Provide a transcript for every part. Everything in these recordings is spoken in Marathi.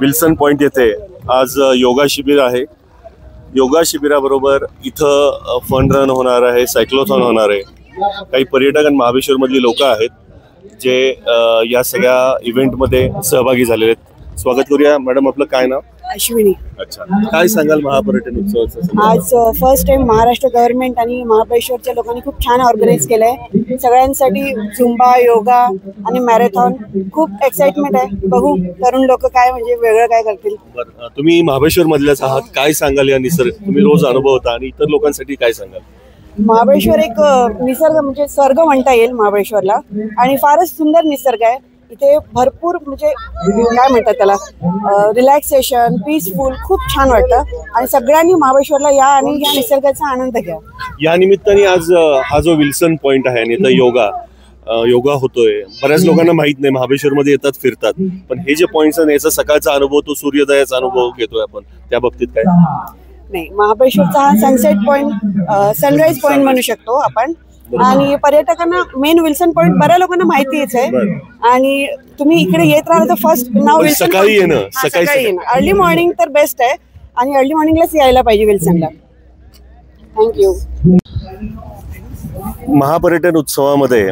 विल्सन पॉइंट येथे आज योगा शिबिर आहे। योगा शिबिराबरोबर इथं फन रन होणार आहे, सायक्लोथॉन होणार आहे। काही पर्यटक आणि महाबळेश्वर मधली लोक आहेत जे या सगळ्या इव्हेंट मध्ये सहभागी झालेले आहेत। स्वागत करूया मॅडम, आपलं काय नाव? अश्विनी। अच्छा, काय सांगाल महापर्यटन उत्सवाचं? आज फर्स्ट टाइम महाराष्ट्र गव्हर्नमेंट आणि महाबळेश्वरच्या लोकांनी खूप छान ऑर्गनाइज केलंय। सगळ्यांसाठी झुंबा, योगा आणि मॅरेथॉन खूप एक्साइटमेंट आहे। बघू तरुण लोक काय म्हणजे वेगळं काय करतील। तुम्ही महाबळेश्वर मधल्याच आहात, काय सांगाल या निसर्ग तुम्ही रोज अनुभवता आणि इतर लोकांसाठी काय सांगाल? महाबळेश्वर एक निसर्ग म्हणजे स्वर्ग म्हणता येईल महाबळेश्वरला, आणि फारच सुंदर निसर्ग आहे। इथे भरपूर म्हणजे काय म्हणतात त्याला, रिलॅक्सेशन, पीसफुल, खूप छान वाटतं आणि सगळ्यांनी महाबळेश्वरला या आणि या निसर्गाचा आनंद घ्या। या निमित्ताने आज हा जो विल्सन पॉइंट आहे आणि इथं योगा होतोय। बऱ्याच लोकांना माहित नाही, महाबळेश्वर मध्ये येतात फिरतात, पण हे जे पॉइंट्स आहे याचा सकाळचा अनुभव, तो सूर्योदयाचा अनुभव घेतोय आपण, त्या बाबतीत काय? नाही, महाबळेश्वरचा हा सनसेट पॉइंट, सनराइज पॉइंट म्हणू शकतो आपण। आणि पर्यटकांना मेन विल्सन पॉइंट बऱ्याच लोकांना माहितीच आहे, आणि तुम्ही इकडे येत राहिला तर फर्स्ट नाव विल्सन सकाळी येणं अर्ली मॉर्निंग तर बेस्ट आहे, आणि अर्ली मॉर्निंगलाच यायला पाहिजे विल्सनला। थँक्यू। महापर्यटन उत्सवामध्ये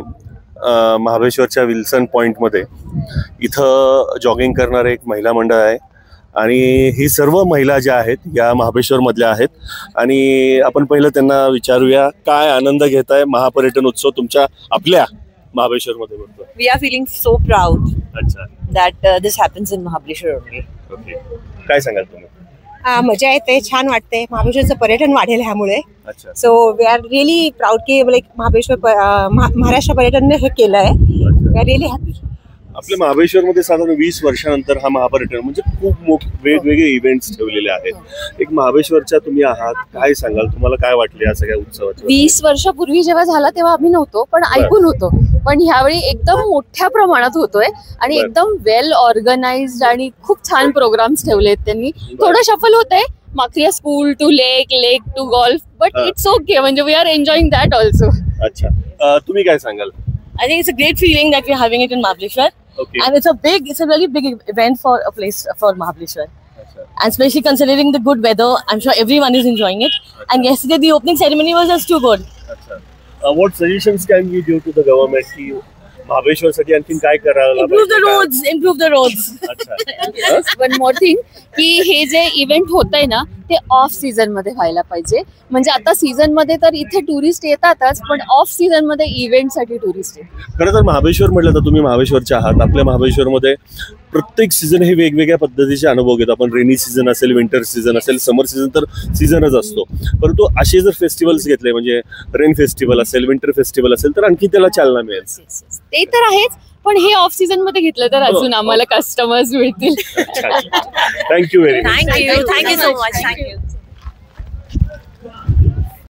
महाबळेश्वरच्या विल्सन पॉइंट मध्ये इथं जॉगिंग करणारे एक महिला मंडळ आहे, आणि ही सर्व महिला ज्या आहेत या महाबळेश्वर मधल्या आहेत, आणि आपण पहिलं त्यांना विचारूया काय आनंद घेताय महापर्यटन उत्सव तुमच्या आपल्या महाबळेश्वर मध्ये होतो? We are feeling so proud अच्छा that this happens in Mahabaleshwar only. Okay, काय सांगाल तुम्ही? मजा येते, छान वाटते, महाबळेश्वरचं पर्यटन वाढेल ह्यामुळे। अच्छा, so we are really proud की लाईक महाराष्ट्र पर्यटनने हे केलं आहे। We are really happy. आपल्या महाबळेश्वर मध्ये साधारण 20 वर्षानंतर हा महापर्यटन म्हणजे खूप वेगवेगळे इव्हेंट्स ठेवलेले आहेत। एक महाबळेश्वरच्या तुम्ही आहात, काय सांगाल, तुम्हाला काय वाटले या सगळ्या उत्सवाच्या? 20 वर्षापूर्वी जेव्हा झाला तेव्हा आम्ही नव्हतो, पण ऐकून होतो, पण ह्यावेळी एकदम मोठ्या प्रमाणात होतोय आणि एकदम वेल ऑर्गनाइज्ड आणि खूप छान प्रोग्राम्स ठेवलेत त्यांनी। थोडं शफल होतंय, माखरिया school to lake to golf, but it's okay, म्हणजे we are enjoying that also. अच्छा, तुम्ही काय सांगाल? I think it's a great feeling that we're having it in Mahabaleshwar. Okay. And it's a really big event for a place for Mahabaleshwar. अच्छा, And especially considering the good weather, I'm sure everyone is enjoying it. And yesterday the opening ceremony was just too good. अच्छा. What suggestions can we give to the government की महाबळेश्वर साठी आणखीन काय करायला Improve the roads. अच्छा, वन मोर थिंग की हे जे इव्हेंट होतंय ना ते ऑफ सीझन मध्ये व्हायला पाहिजे। म्हणजे आता सीझन मध्ये तर इथे टुरिस्ट येतातच, पण ऑफ सीझन मध्ये इव्हेंट साठी टुरिस्ट येतात। खरं तर महाबळेश्वर म्हटलं तर तुम्ही महाबळेश्वरच्या आहात, आपल्या महाबळेश्वर मध्ये प्रत्येक सीझन हे वेगवेगळ्या पद्धतीचे अनुभव घेतो आपण। रेनी सीझन असेल, विंटर सीझन असेल, समर सीझन तर सीझनच असतो, परंतु असे जर फेस्टिवल्स घेतले म्हणजे रेन फेस्टिवल असेल, विंटर फेस्टिवल असेल, तर आणखी त्याला चालना मिळेल। ते तर आहेच, पण हे ऑफ सीझन मध्ये घेतलं तर अजून आम्हाला कस्टमर्स मिळतील। Thank you very much. Thank you so much. Thank you.